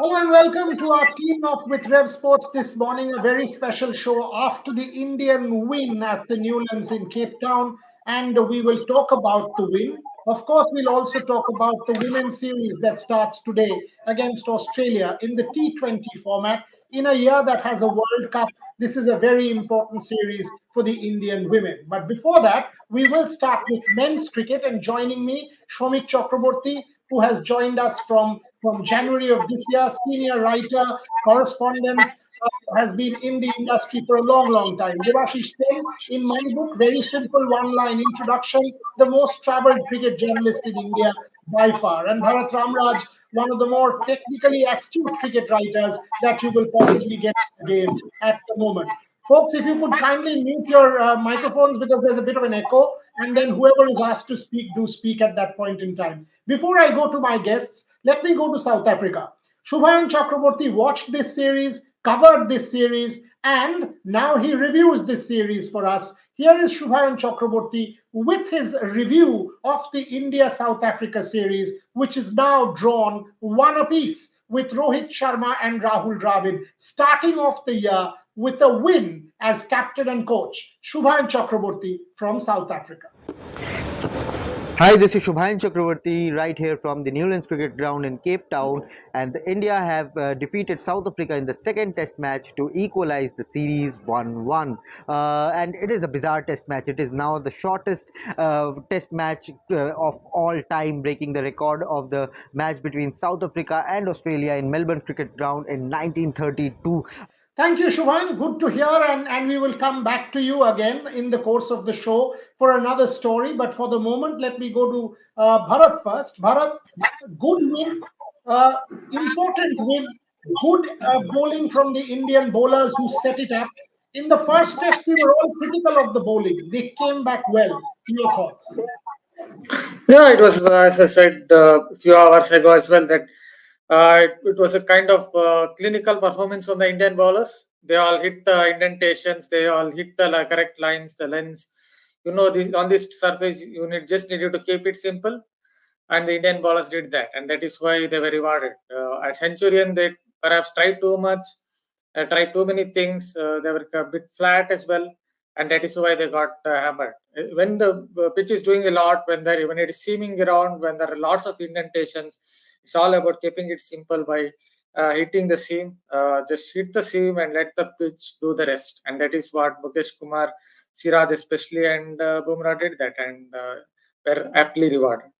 Hello and welcome to our team up with RevSportz this morning. A very special show after the Indian win at the Newlands in Cape Town, and we will talk about the win. Of course, we'll also talk about the women's series that starts today against Australia in the T20 format. In a year that has a World Cup, this is a very important series for the Indian women. But before that, we will start with men's cricket, and joining me, Shomik Chakraborty, who has joined us from January of this year, senior writer, correspondent, has been in the industry for a long, long time. Devashish Sen, in my book, very simple one-line introduction, the most traveled cricket journalist in India by far. And Bharat Ramraj, one of the more technically astute cricket writers that you will possibly get in the game at the moment. Folks, if you could kindly mute your microphones because there's a bit of an echo, and then whoever is asked to speak, do speak at that point in time. Before I go to my guests, let me go to South Africa. Shubhayan Chakraborty watched this series, covered this series, and now he reviews this series for us. Here is Shubhayan Chakraborty with his review of the India South Africa series, which is now drawn one apiece with Rohit Sharma and Rahul Dravid, starting off the year with a win as captain and coach. Shubhayan Chakraborty from South Africa. Hi, this is Shubhayan Chakravarti right here from the Newlands Cricket Ground in Cape Town, and India have defeated South Africa in the second test match to equalize the series 1-1. And it is a bizarre test match. It is now the shortest test match of all time, breaking the record of the match between South Africa and Australia in Melbourne Cricket Ground in 1932. Thank you, Shubhayan. Good to hear, and we will come back to you again in the course of the show for another story. But for the moment, let me go to Bharat first. Bharat, good win, uh, important win, good bowling from the Indian bowlers who set it up. In the first test, we were all critical of the bowling. They came back well. Your thoughts? Yeah, it was, as I said a few hours ago as well, that it was a kind of clinical performance from the Indian bowlers. They all hit the indentations, they all hit the correct lines, the lens. On this surface, just needed to keep it simple, and the Indian bowlers did that, and that is why they were rewarded. At Centurion, they perhaps tried too much, tried too many things. They were a bit flat as well, and that is why they got hammered. When the pitch is doing a lot, when it is seaming around, when there are lots of indentations, it's all about keeping it simple by hitting the seam. Just hit the seam and let the pitch do the rest, and that is what Mukesh Kumar, Siraj especially, and Bumrah did that, and were aptly rewarded.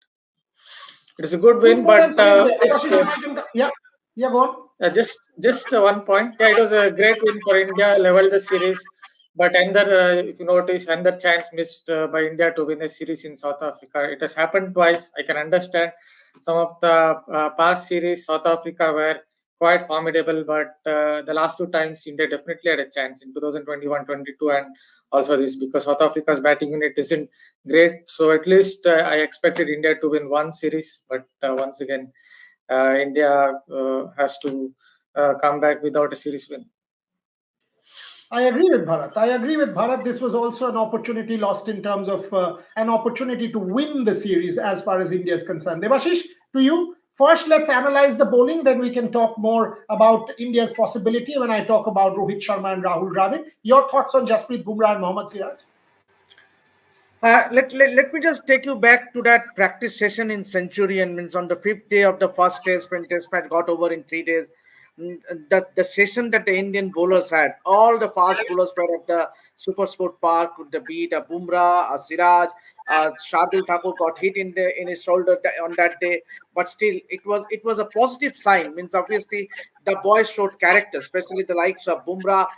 It is a good Two win, but moments in there. Yeah, yeah, go on. just one point. Yeah, it was a great win for India, leveled the series. But if you notice, another chance missed by India to win a series in South Africa. It has happened twice. I can understand some of the past series, South Africa were quite formidable, but the last two times India definitely had a chance in 2021-22, and also this because South Africa's batting unit isn't great. So at least I expected India to win one series, but once again, India has to come back without a series win. I agree with Bharat. I agree with Bharat. This was also an opportunity lost in terms of an opportunity to win the series as far as India is concerned. Devashish, to you. First, let's analyze the bowling. Then we can talk more about India's possibility when I talk about Rohit Sharma and Rahul Dravid. Your thoughts on Jasprit, Bumrah, and Mohammed Siraj? Let me just take you back to that practice session in Centurion. Means on the fifth day of the first test, when test match got over in 3 days, the session that the Indian bowlers had, all the fast bowlers were at the Super Sport Park. The beat a Bumrah, a Siraj, Shardul Thakur got hit in his shoulder on that day, but still it was a positive sign. Means obviously the boys showed character, especially the likes of Bumrah.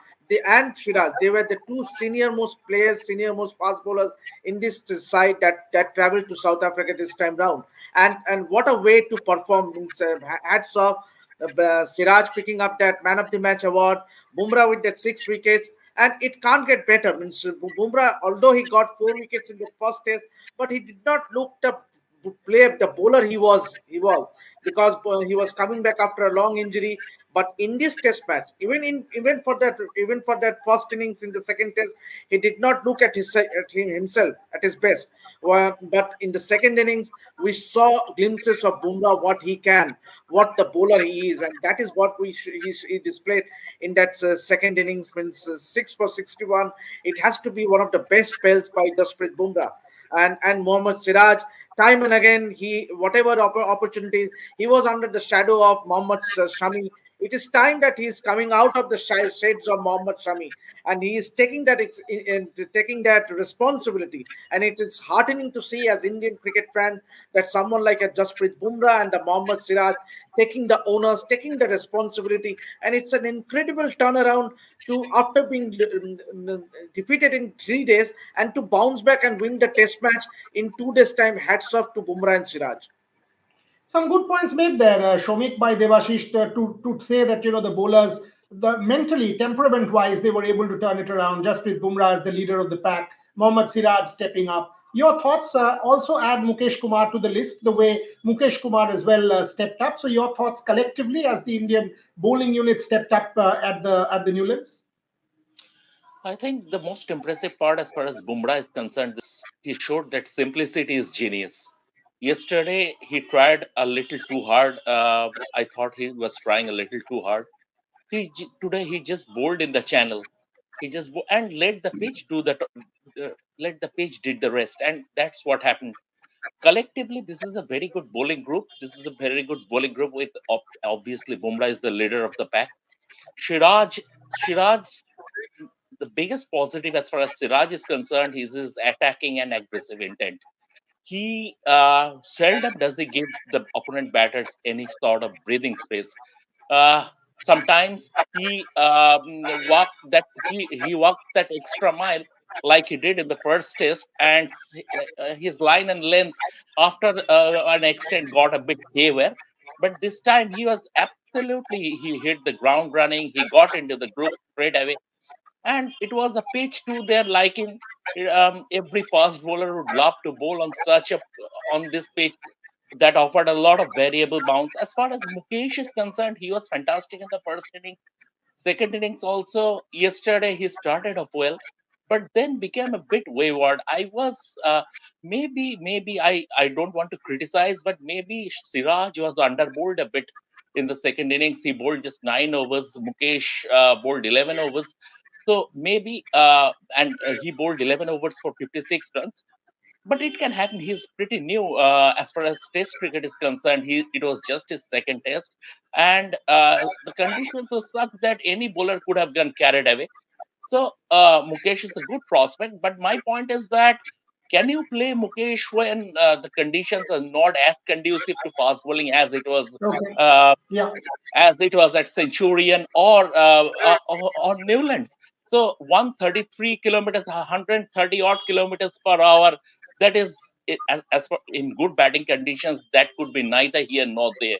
And Siraj, they were the two senior most players, senior most fast bowlers in this side that traveled to South Africa this time round. And what a way to perform! Means hats off. Siraj picking up that man of the match award, Bumrah with that 6 wickets, and it can't get better. Means Bumrah, although he got 4 wickets in the first test, but he did not look the play the bowler he was because he was coming back after a long injury. But in this test match, even for that first innings in the second test, he did not look at himself at his best. But in the second innings, we saw glimpses of Bumrah, what he can, what the bowler he is, and that is what he displayed in that second innings. Means 6 for 61. It has to be one of the best spells by Jasprit Bumrah. And Mohammad Siraj, time and again, he whatever opportunity, he was under the shadow of Mohammad Shami. It is time that he is coming out of the shades of Mohammad Shami, and he is taking that responsibility. And it is heartening to see as Indian cricket fans that someone like a Jasprit Bumrah and the Mohammad Siraj taking the onus, taking the responsibility, and it's an incredible turnaround to after being defeated in 3 days and to bounce back and win the test match in 2 days' time. Hats off to Bumrah and Siraj. Some good points made there, Shomik, by Devashish, to say that the bowlers, the mentally, temperament-wise, they were able to turn it around. Jasprit Bumrah as the leader of the pack, Mohammad Siraj stepping up. Your thoughts also add Mukesh Kumar to the list, the way Mukesh Kumar as well stepped up. So your thoughts collectively as the Indian bowling unit stepped up at the Newlands? I think the most impressive part, as far as Bumrah is concerned, he showed that simplicity is genius. Yesterday, he tried a little too hard. I thought he was trying a little too hard. Today he just bowled in the channel. He just and let the pitch do let the pitch did the rest, and that's what happened. Collectively, this is a very good bowling group. This is a very good bowling group with obviously Bumrah is the leader of the pack. Siraj, the biggest positive as far as Siraj is concerned is his attacking and aggressive intent. He seldom does he give the opponent batters any sort of breathing space. Sometimes he walked that extra mile like he did in the first test, and his line and length after an extent got a bit haywire. But this time he was he hit the ground running. He got into the group straight away, and it was a pitch to their liking. Every fast bowler would love to bowl on this pitch that offered a lot of variable bounce. As far as Mukesh is concerned, he was fantastic in the first inning. Second innings also, yesterday he started off well, but then became a bit wayward. I was maybe I don't want to criticize, but maybe Siraj was underbowled a bit in the second innings. He bowled just 9 overs. Mukesh bowled 11 overs. So maybe he bowled 11 overs for 56 runs. But it can happen. He's pretty new as far as Test cricket is concerned. It was just his second test, and the conditions were such that any bowler could have gone carried away. So Mukesh is a good prospect. But my point is that can you play Mukesh when the conditions are not as conducive to fast bowling as it was at Centurion or Newlands? So 133 kilometers, 130 odd kilometers per hour. That is, as for in good batting conditions, that could be neither here nor there.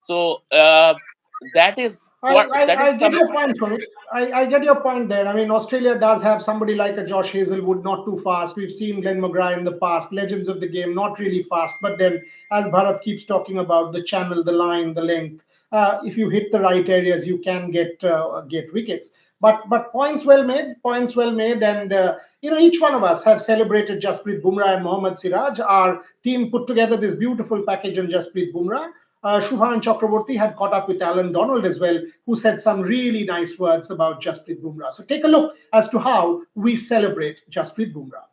So that is what I get your point, Sumit. I get your point there. I mean, Australia does have somebody like a Josh Hazelwood, not too fast. We've seen Glenn McGrath in the past, legends of the game, not really fast. But then, as Bharat keeps talking about the channel, the line, the length, if you hit the right areas, you can get wickets. But points well made, and each one of us have celebrated Jasprit Bumrah and Mohammad Siraj. Our team put together this beautiful package on Jasprit Bumrah. Shubhan Chakraborty had caught up with Alan Donald as well, who said some really nice words about Jasprit Bumrah. So take a look as to how we celebrate Jasprit Bumrah.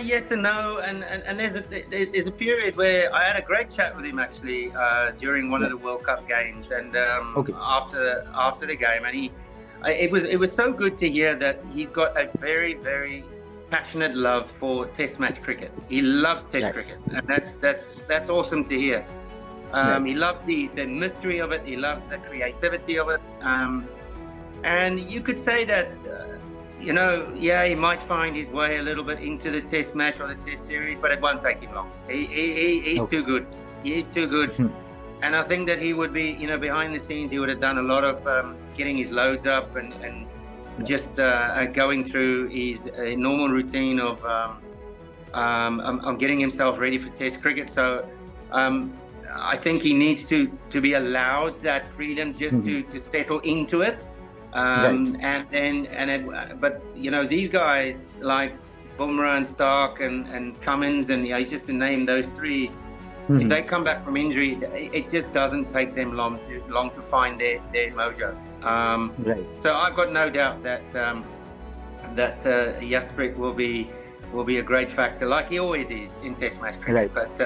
Yes and no, and there's a period where I had a great chat with him actually during one of the World Cup games, and after the game, and it was so good to hear that he's got a very, very passionate love for Test match cricket. He loves Test cricket, and that's awesome to hear. He loves the mystery of it. He loves the creativity of it, and you could say that. He might find his way a little bit into the Test match or the Test series, but it won't take him long. He's too good. He's too good. And I think that he would be, behind the scenes, he would have done a lot of getting his loads up and just going through his normal routine of getting himself ready for Test cricket. So I think he needs to be allowed that freedom just to settle into it. But you know, these guys like Bumrah and Stark and Cummins, and just to name those three, if they come back from injury, it just doesn't take them long to find their mojo. So I've got no doubt that Jasprit will be a great factor, like he always is in Test match cricket. But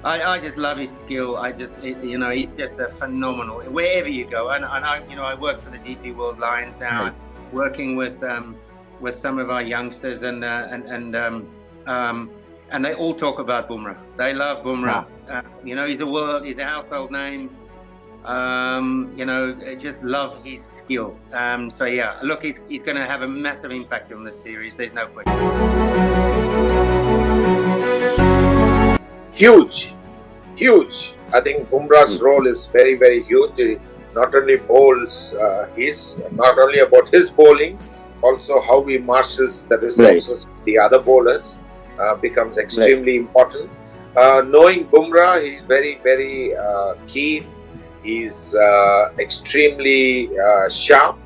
I just love his skill. He's just a phenomenal wherever you go. And I work for the DP World Lions now, working with some of our youngsters, and they all talk about Bumrah. They love Bumrah. He's a household name. Just love his skill. Look, he's going to have a massive impact on this series. There's no question. Huge. I think Bumrah's role is very, very huge. He not only bowls not only about his bowling, also how he marshals the resources of the other bowlers becomes extremely important. Knowing Bumrah, he's very, very keen. He's extremely sharp.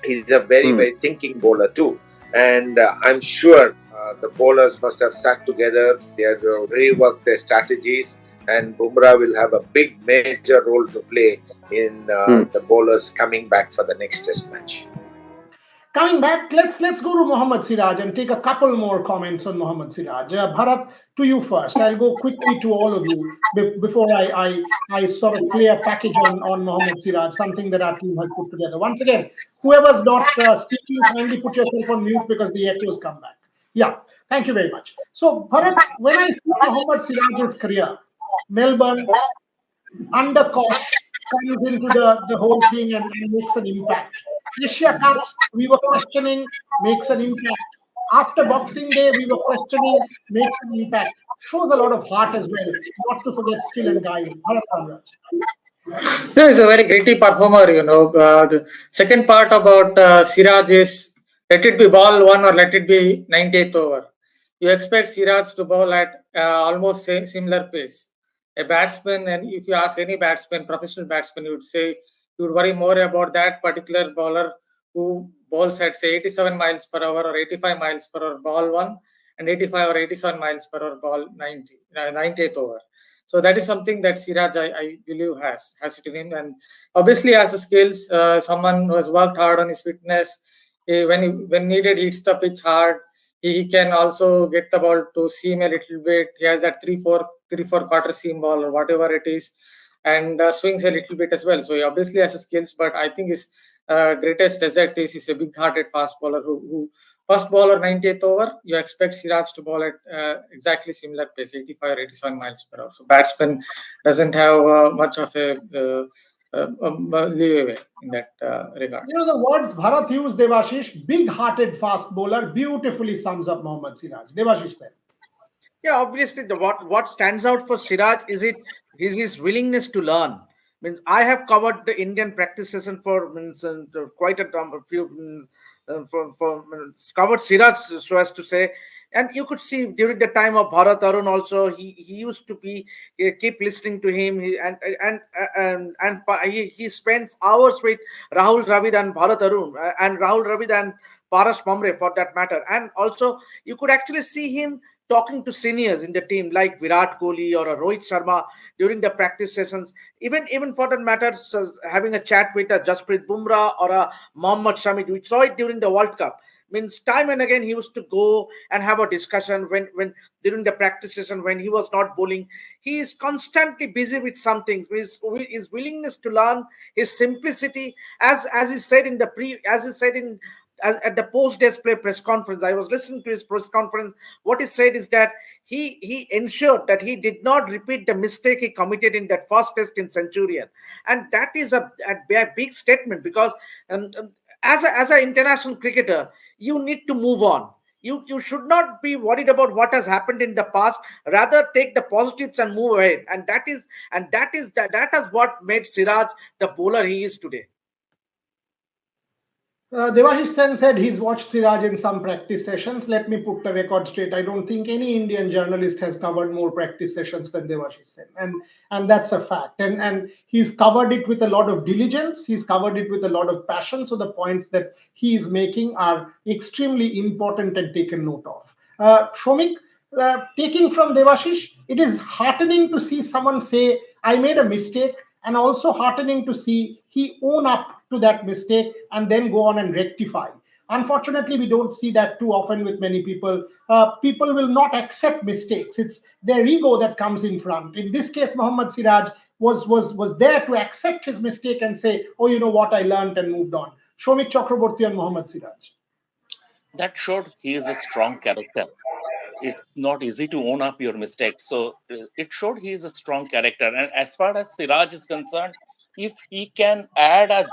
He's a very, very thinking bowler too. And I'm sure the bowlers must have sat together. They have reworked their strategies, and Bumrah will have a big, major role to play in the bowlers coming back for the next Test match. Coming back, let's go to Mohammed Siraj and take a couple more comments on Mohammed Siraj. Bharat, to you first. I'll go quickly to all of you before I sort of play a package on Mohammed Siraj, something that our team has put together. Once again, whoever's not speaking, kindly put yourself on mute because the echoes come back. Yeah, thank you very much. So, Bharat, when I see Mohammed Siraj's career, Melbourne, under cost, comes into the whole thing and makes an impact. Asia Cup, we were questioning, makes an impact. After Boxing Day, we were questioning, makes an impact. Shows a lot of heart as well, not to forget skill and guile. He is a very gritty performer, The second part about Siraj is, let it be ball 1 or let it be 98th over. You expect Siraj to bowl at almost similar pace. A batsman, and if you ask any batsman, professional batsman, you would worry more about that particular bowler who bowls at, say, 87 miles per hour or 85 miles per hour ball 1 and 85 or 87 miles per hour ball 90th over. So that is something that Siraj, I believe, has it in him. And obviously has the skills, someone who has worked hard on his fitness. When needed, hits the pitch hard. He can also get the ball to seam a little bit. He has that 3/4 quarter seam ball or whatever it is, and swings a little bit as well. So he obviously has the skills, but I think his greatest asset is he's a big-hearted fast bowler who first bowler 90th over, you expect Siraj to bowl at exactly similar pace, 85 or 87 miles per hour. So batsman doesn't have much of a leeway in that regard. The words Bharat used, Devashish, big-hearted fast bowler, beautifully sums up Mohammed Siraj. Devashish said. Yeah, obviously, what stands out for Siraj is his willingness to learn. Means I have covered the Indian practice session for quite a few covered Siraj, so as to say. And you could see during the time of Bharat Arun also, he used to keep listening to him. He spends hours with Rahul Dravid and Bharat Arun and Rahul Dravid and Paras Bumrah for that matter. And also you could actually see him talking to seniors in the team like Virat Kohli or a Rohit Sharma during the practice sessions. Even for that matter, having a chat with a Jasprit Bumrah or a Mohammed Shami. We saw it during the World Cup. Means time and again he used to go and have a discussion when during the practice session when he was not bowling. He is constantly busy with something. His willingness to learn, his simplicity, as he said at the post-display press conference. I was listening to his press conference. What he said is that he ensured that he did not repeat the mistake he committed in that first test in Centurion, and that is a big statement because as an international cricketer, you need to move on. You should not be worried about what has happened in the past. Rather, take the positives and move ahead. And that is what made Siraj the bowler he is today. Devashish Sen said he's watched Siraj in some practice sessions. Let me put the record straight. I don't think any Indian journalist has covered more practice sessions than Devashish Sen, and that's a fact. And he's covered it with a lot of diligence. He's covered it with a lot of passion. So the points that he is making are extremely important and taken note of. Shomik, taking from Devashish, it is heartening to see someone say, "I made a mistake," and also heartening to see he own up to that mistake and then go on and rectify. Unfortunately, we don't see that too often with many people. People will not accept mistakes. It's their ego that comes in front. In this case, Mohammad Siraj was there to accept his mistake and say, "Oh, you know what? I learned and moved on." Shomik Chakraborty and Mohammad Siraj. That showed he is a strong character. It's not easy to own up your mistakes. So it showed he is a strong character. And as far as Siraj is concerned, if he can add a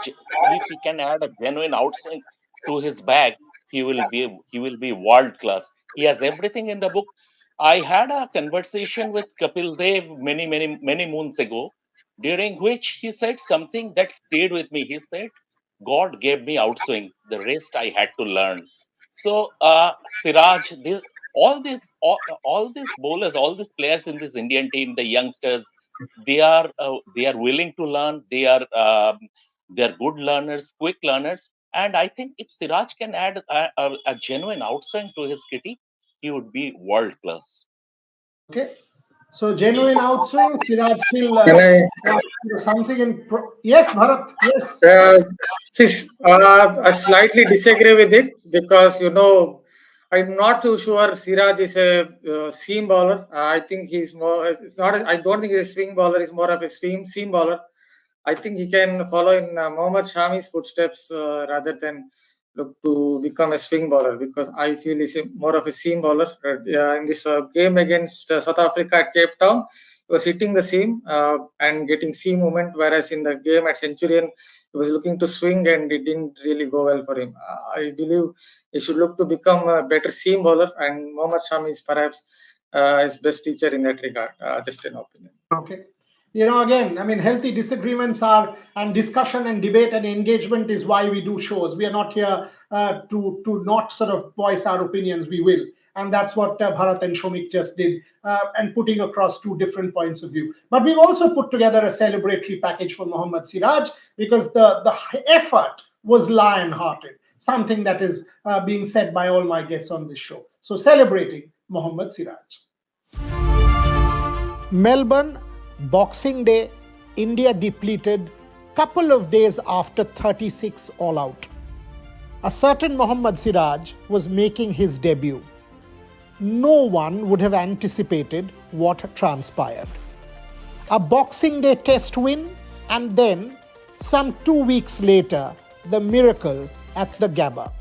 genuine outswing to his bag, he will be world class. He has everything in the book. I had a conversation with Kapil Dev many moons ago, during which he said something that stayed with me. He said, "God gave me outswing. The rest I had to learn." So Siraj, all these bowlers, all these players in this Indian team, the youngsters, they are willing to learn. They are good learners, quick learners, and I think if Siraj can add a genuine outswing to his kitty, he would be world class. Okay. So genuine outswing, Siraj still Can I? something in. Yes, Bharat. Yes. I slightly disagree with it because I'm not too sure Siraj is a seam bowler. I think he's more. It's not. I don't think he's a swing bowler. He's more of a seam bowler. I think he can follow in Mohammad Shami's footsteps rather than look to become a swing bowler, because I feel he's more of a seam bowler. In this game against South Africa at Cape Town, he was hitting the seam and getting seam movement, whereas in the game at Centurion, he was looking to swing and it didn't really go well for him. I believe he should look to become a better seam bowler, and Mohammad Shami is perhaps his best teacher in that regard. Just an opinion. Okay. Again, I mean, healthy disagreements are, and discussion and debate and engagement is why we do shows. We are not here to not sort of voice our opinions. We will. And that's what Bharat and Shomik just did, and putting across two different points of view. But we've also put together a celebratory package for Mohammad Siraj, because the effort was lion-hearted, something that is being said by all my guests on this show. So celebrating Mohammad Siraj. Melbourne, Boxing Day, India depleted couple of days after 36 all out. A certain Mohammad Siraj was making his debut. No one would have anticipated what transpired. A Boxing Day test win, and then some 2 weeks later, the miracle at the Gabba.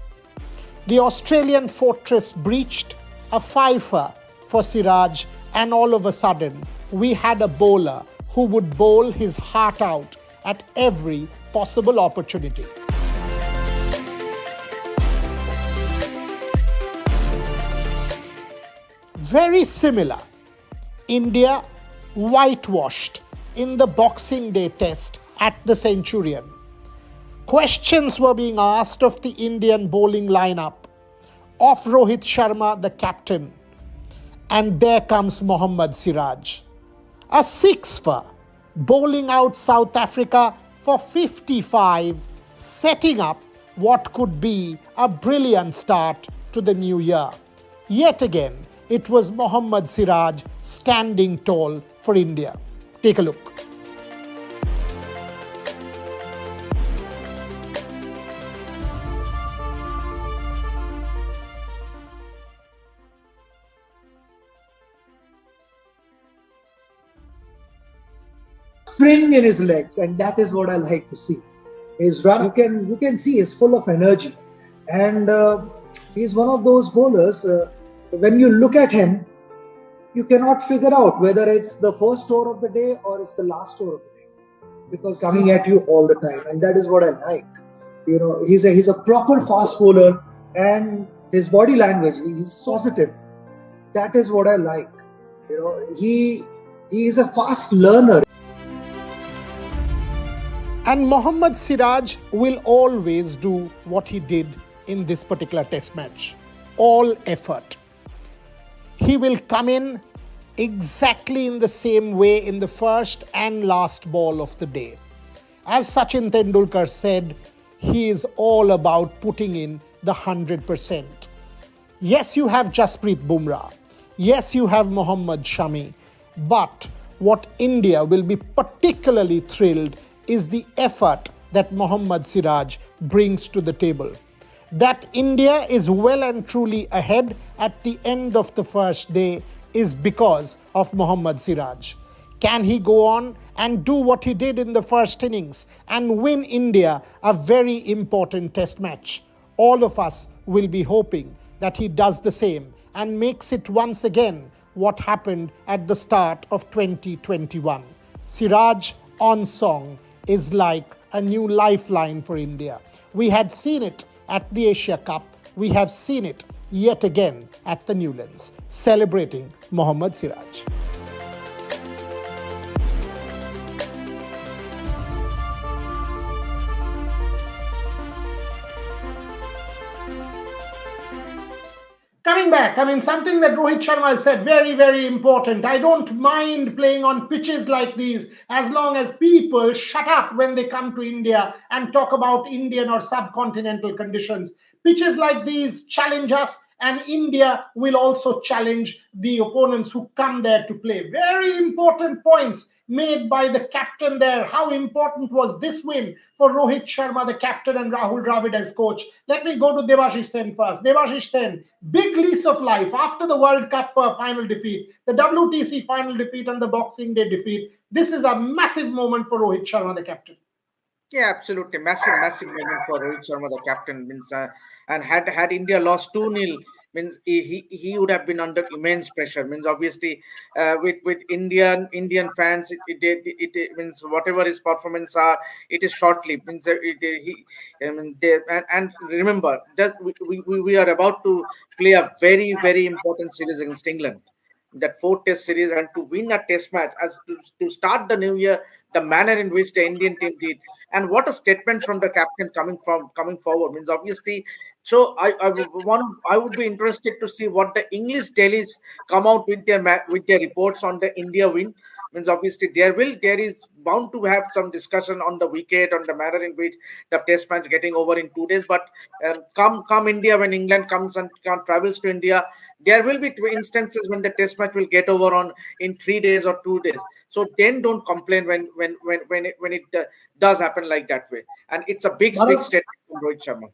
The Australian fortress breached, a fifer for Siraj, and all of a sudden, we had a bowler who would bowl his heart out at every possible opportunity. Very similar, India whitewashed in the Boxing Day test at the Centurion. Questions were being asked of the Indian bowling lineup, of Rohit Sharma, the captain, and there comes Mohammad Siraj. A sixfer, bowling out South Africa for 55, setting up what could be a brilliant start to the new year. Yet again, it was Mohammad Siraj standing tall for India. Take a look. Spring in his legs, and that is what I like to see. His run, you can see, is full of energy, and he's one of those bowlers. When you look at him, you cannot figure out whether it's the first over of the day or it's the last over of the day, because coming at you all the time, and that is what I like. He's a proper fast bowler, and his body language, he's positive. That is what I like. He is a fast learner. And Mohammed Siraj will always do what he did in this particular test match. All effort. He will come in exactly in the same way in the first and last ball of the day. As Sachin Tendulkar said, he is all about putting in the 100%. Yes, you have Jasprit Bumrah. Yes, you have Mohammad Shami. But what India will be particularly thrilled is the effort that Mohammed Siraj brings to the table. That India is well and truly ahead at the end of the first day is because of Mohammed Siraj. Can he go on and do what he did in the first innings and win India a very important test match? All of us will be hoping that he does the same and makes it once again what happened at the start of 2021. Siraj on song is like a new lifeline for India. We had seen it at the Asia Cup. We have seen it yet again at the Newlands, celebrating Mohammed Siraj. Coming back, something that Rohit Sharma has said, very, very important. I don't mind playing on pitches like these as long as people shut up when they come to India and talk about Indian or subcontinental conditions. Pitches like these challenge us, and India will also challenge the opponents who come there to play. Very important points made by the captain there. How important was this win for Rohit Sharma, the captain, and Rahul Dravid as coach? Let me go to Debashish Sen first. Debashish Sen, big lease of life after the World Cup final defeat, the WTC final defeat, and the Boxing Day defeat. This is a massive moment for Rohit Sharma, the captain. Yeah, absolutely. Massive moment for Rohit Sharma, the captain. And had India lost 2-0, means he would have been under immense pressure. Means obviously with Indian fans, it means whatever his performance are, it is short-lived. Means and remember, just we are about to play a very, very important series against England. That 4th test series, and to win a test match as to start the new year, the manner in which the Indian team did, and what a statement from the captain coming forward. Means obviously, so I would be interested to see what the English dailies come out with their reports on the India win. Means obviously there is bound to have some discussion on the wicket, on the manner in which the test match getting over in 2 days. But come India, when England comes and travels to India, there will be instances when the test match will get over in 3 days or 2 days. So then don't complain when it does happen like that way. And it's a big statement from Rohit Sharma.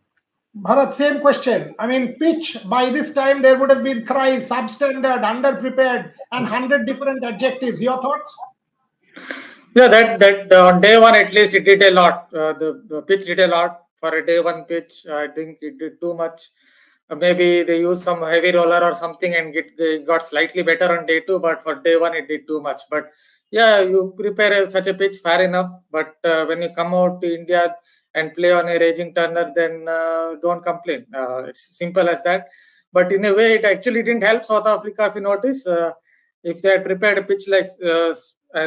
Bharat, same question. Pitch, by this time there would have been cries, substandard, underprepared, and 100 different adjectives. Your thoughts? Yeah, that on day one at least it did a lot. The pitch did a lot for a day one pitch. I think it did too much. Maybe they used some heavy roller or something and it got slightly better on day two, but for day one it did too much. But yeah, you prepare such a pitch, fair enough. But when you come out to India and play on a raging turner, then don't complain. It's simple as that. But in a way, it actually didn't help South Africa. If you notice, if they had prepared a pitch like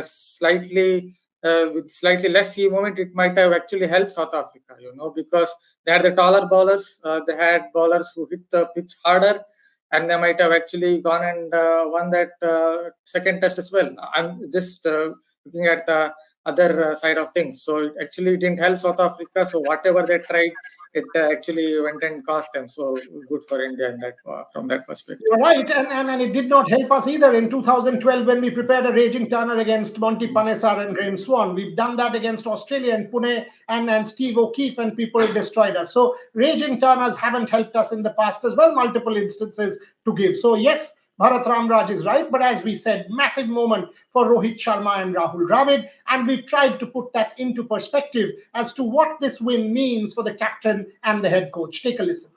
slightly with slightly less sea movement, it might have actually helped South Africa. Because they had the taller bowlers. They had bowlers who hit the pitch harder, and they might have actually gone and won that second test as well. I'm just looking at the other side of things. So it actually didn't help South Africa. So whatever they tried, it actually went and cost them. So good for India in that from that perspective. You're right, and it did not help us either in 2012 when we prepared a raging turner against Monty Panesar and Graham Swan. We've done that against Australia and Pune and Steve O'Keefe, and people destroyed us. So raging turners haven't helped us in the past as well, multiple instances to give. So yes, Bharat Ramraj is right, but as we said, massive moment for Rohit Sharma and Rahul Dravid, and we've tried to put that into perspective as to what this win means for the captain and the head coach. Take a listen.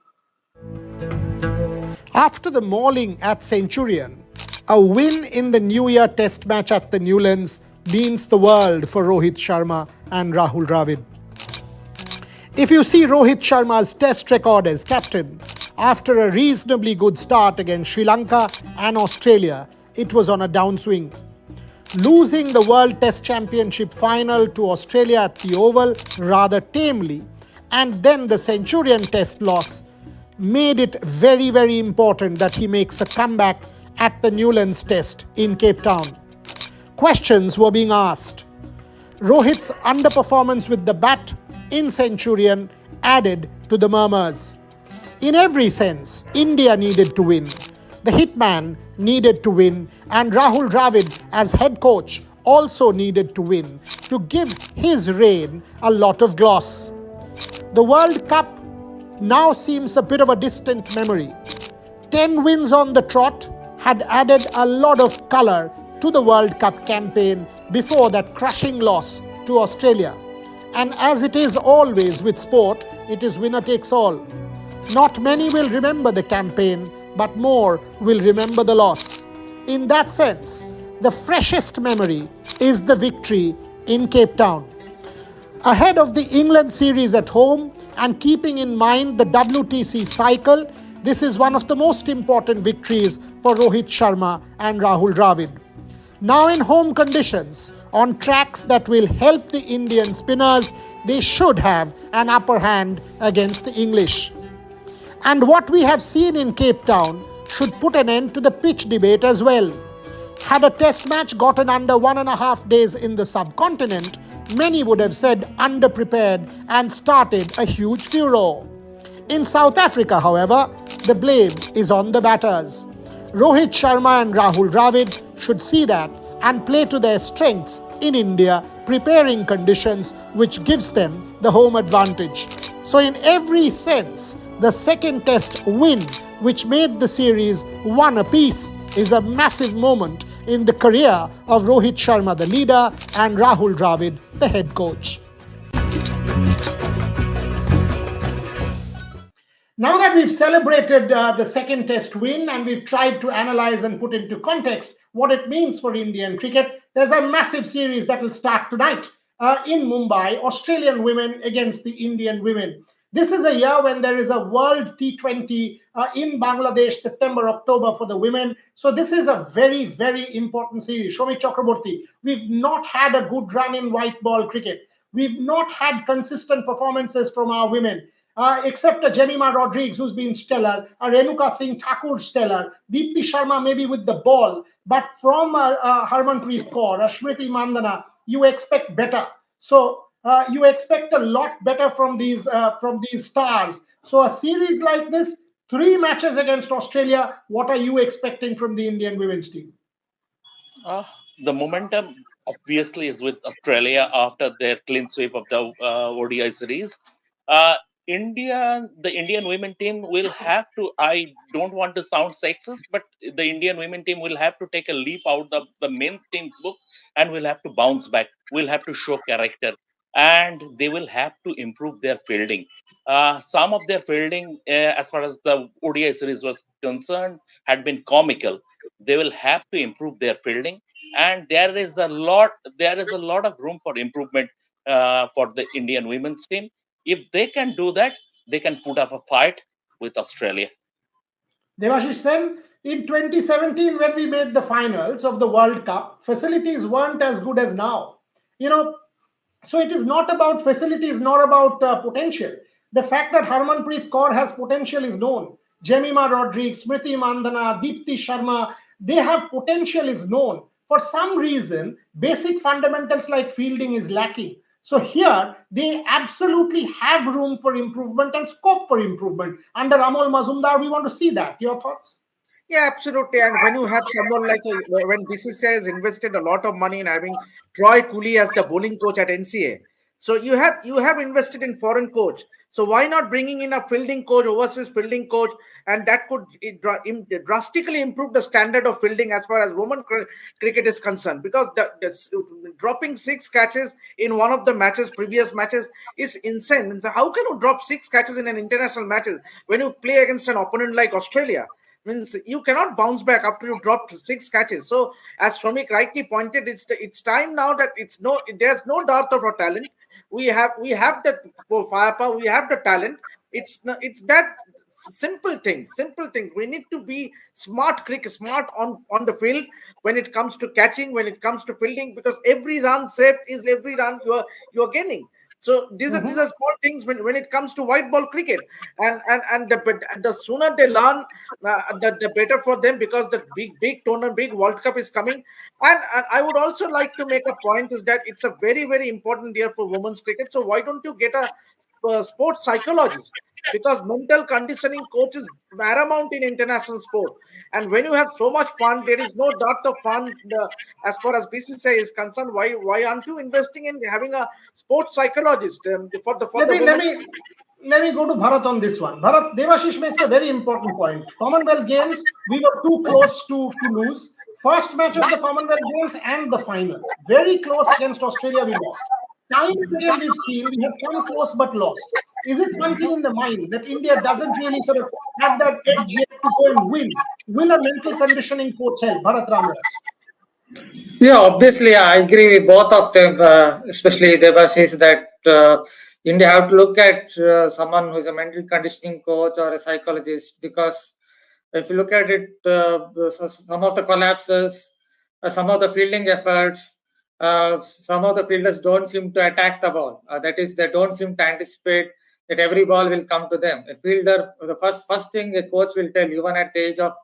After the mauling at Centurion, a win in the New Year Test match at the Newlands means the world for Rohit Sharma and Rahul Dravid. If you see Rohit Sharma's Test record as captain, after a reasonably good start against Sri Lanka and Australia, it was on a downswing. losing the World Test Championship final to Australia at the Oval rather tamely, and then the Centurion Test loss made it very, very important that he makes a comeback at the Newlands Test in Cape Town. Questions were being asked. Rohit's underperformance with the bat in Centurion added to the murmurs. In every sense, India needed to win. The hitman needed to win, and Rahul Dravid as head coach also needed to win to give his reign a lot of gloss. The World Cup now seems a bit of a distant memory. 10 wins on the trot had added a lot of colour to the World Cup campaign before that crushing loss to Australia. And as it is always with sport, it is winner takes all. Not many will remember the campaign, but more will remember the loss. In that sense, the freshest memory is the victory in Cape Town. Ahead of the England series at home and keeping in mind the WTC cycle, this is one of the most important victories for Rohit Sharma and Rahul Dravid. Now in home conditions, on tracks that will help the Indian spinners, they should have an upper hand against the English. And what we have seen in Cape Town should put an end to the pitch debate as well. Had a test match gotten under 1.5 days in the subcontinent, many would have said underprepared and started a huge furore. In South Africa, however, the blame is on the batters. Rohit Sharma and Rahul Dravid should see that and play to their strengths in India, preparing conditions which gives them the home advantage. So in every sense, the second test win, which made the series 1 apiece, is a massive moment in the career of Rohit Sharma, the leader, and Rahul Dravid, the head coach. Now that we've celebrated the second test win and we've tried to analyze and put into context what it means for Indian cricket, there's a massive series that will start tonight in Mumbai, Australian women against the Indian women. This is a year when there is a World T20 in Bangladesh, September, October for the women. So this is a very, very important series. Shomi Chakraborty, we've not had a good run in white ball cricket. We've not had consistent performances from our women. Except Jemima Rodrigues, who's been stellar, Renuka Singh Thakur stellar, Deepti Sharma maybe with the ball, but from Harmanpreet Kaur, Smriti Mandana, you expect better. So you expect a lot better from these stars. So a series like this, 3 matches against Australia, what are you expecting from the Indian women's team? The momentum obviously is with Australia after their clean sweep of the ODI series. The Indian women team will have to, I don't want to sound sexist, but the Indian women team will have to take a leap out of the main team's book and will have to bounce back. Will have to show character and they will have to improve their fielding. Some of their fielding, as far as the ODI series was concerned, had been comical. They will have to improve their fielding, and there is a lot of room for improvement for the Indian women's team. If they can do that, they can put up a fight with Australia. Devashish Sen, in 2017, when we made the finals of the World Cup, facilities weren't as good as now. So it is not about facilities, not about potential. The fact that Harmanpreet Kaur has potential is known. Jemima Rodrigues, Smriti Mandana, Deepti Sharma, they have potential is known. For some reason, basic fundamentals like fielding is lacking. So here, they absolutely have room for improvement and scope for improvement. Under Amol Mazumdar, we want to see that. Your thoughts? Yeah, absolutely. And when you have someone like when BCCI has invested a lot of money in having Troy Cooley as the bowling coach at NCA, so you have invested in foreign coach. So why not bringing in a fielding coach, overseas fielding coach, and that could drastically improve the standard of fielding as far as women cricket is concerned. Because dropping 6 catches in one of the previous matches, is insane. So how can you drop 6 catches in an international matches when you play against an opponent like Australia? Means you cannot bounce back after you dropped 6 catches. So as Shomik rightly pointed, it's time now that there's no doubt of our talent. We have the firepower, we have the talent. It's that simple things. We need to be smart on the field when it comes to catching, when it comes to fielding, because every run saved is every run you're gaining. So these are small things when it comes to white ball cricket, and the sooner they learn, the better for them, because the big tournament, big World Cup is coming. And I would also like to make a point is that it's a very important year for women's cricket. So why don't you get a sports psychologist? Because mental conditioning coach is paramount in international sport. And when you have so much fun, there is no doubt of fun. As far as BCCI is concerned, why aren't you investing in having a sports psychologist for the women? Let me go to Bharat on this one. Bharat, Devashish makes a very important point. Commonwealth Games, we were too close to lose. First match of the Commonwealth Games and the final. Very close against Australia, we lost. Time and again, we've seen we have come close but lost. Is it something in the mind that India doesn't really sort of have that edge yet to go and win? Will a mental conditioning coach help? Bharat Ramraj. Yeah, obviously, I agree with both of them, especially Debashish, that India have to look at someone who is a mental conditioning coach or a psychologist, because if you look at it, some of the collapses, some of the fielding efforts, some of the fielders don't seem to attack the ball. That is, they don't seem to anticipate that every ball will come to them. A fielder, the first thing a coach will tell, even at the age of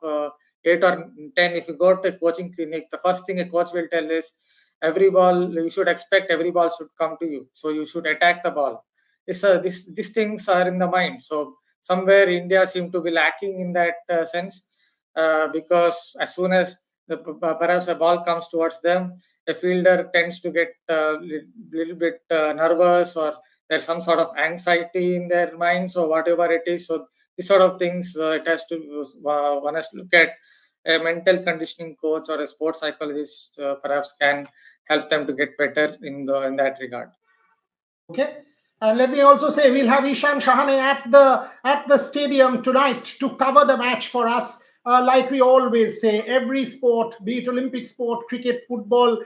8 or 10, if you go to a coaching clinic, the first thing a coach will tell is every ball, you should expect every ball should come to you. So you should attack the ball. These things are in the mind. So somewhere India seem to be lacking in that sense, because as soon as perhaps a ball comes towards them, a fielder tends to get a little bit nervous, or there's some sort of anxiety in their minds, or whatever it is. So these sort of things, it has to one has to look at a mental conditioning coach or a sports psychologist, perhaps can help them to get better in that regard. Okay. And let me also say we'll have Ishan Shahane at the stadium tonight to cover the match for us. Like we always say, every sport, be it Olympic sport, cricket, football,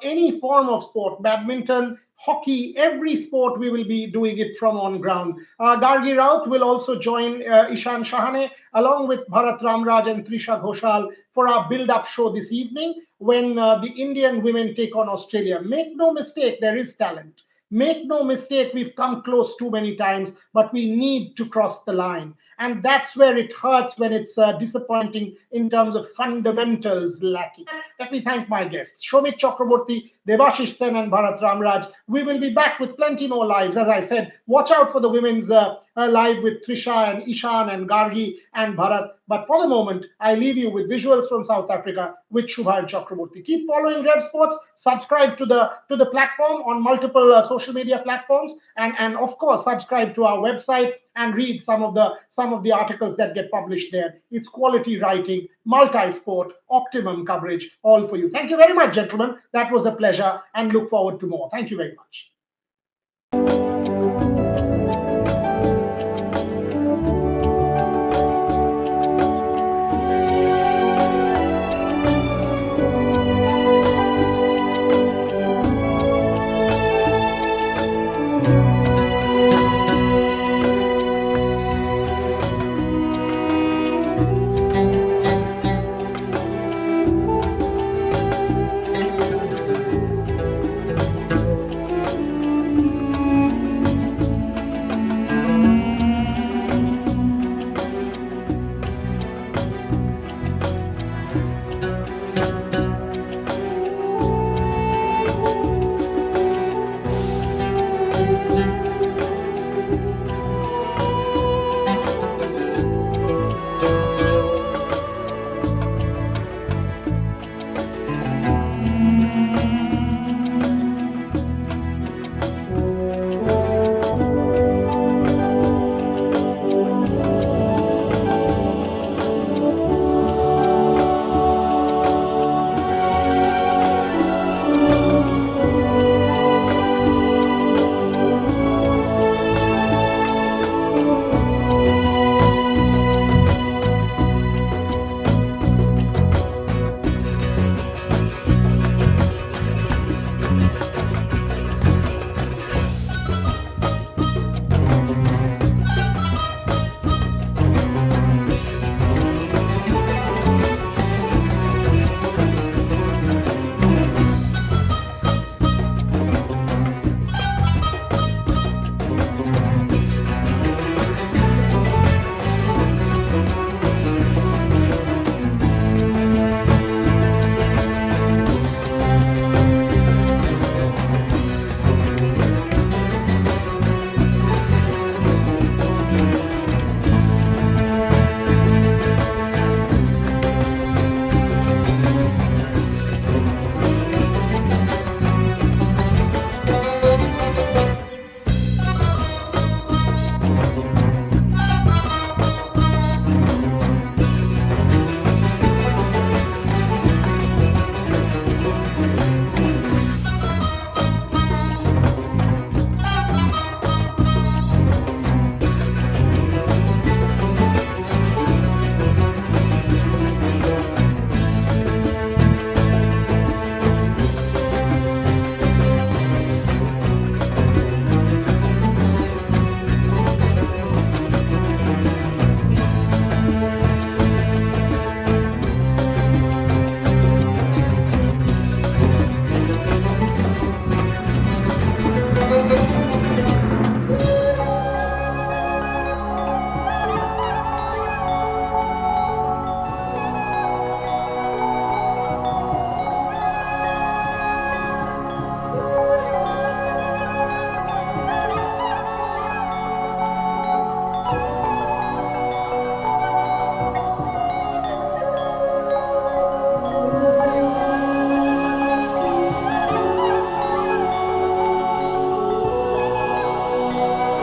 any form of sport, badminton, hockey, every sport, we will be doing it from on ground. Gargi Raut will also join Ishan Shahane along with Bharat Ramraj and Trisha Ghoshal for our build-up show this evening when the Indian women take on Australia. Make no mistake, there is talent. Make no mistake, we've come close too many times, but we need to cross the line. And that's where it hurts when it's disappointing in terms of fundamentals lacking. Let me thank my guests, Shomit Chakraborty, Devashish Sen, and Bharat Ramraj. We will be back with plenty more lives. As I said, watch out for the women's live with Trisha and Ishan and Gargi and Bharat. But for the moment, I leave you with visuals from South Africa with Shubham Chakraborty. Keep following RevSportz. Subscribe to the platform on multiple social media platforms, and of course subscribe to our website and read some of the articles that get published there. It's quality writing, multi-sport, optimum coverage, all for you. Thank you very much, gentlemen. That was a pleasure, and look forward to more. Thank you very much.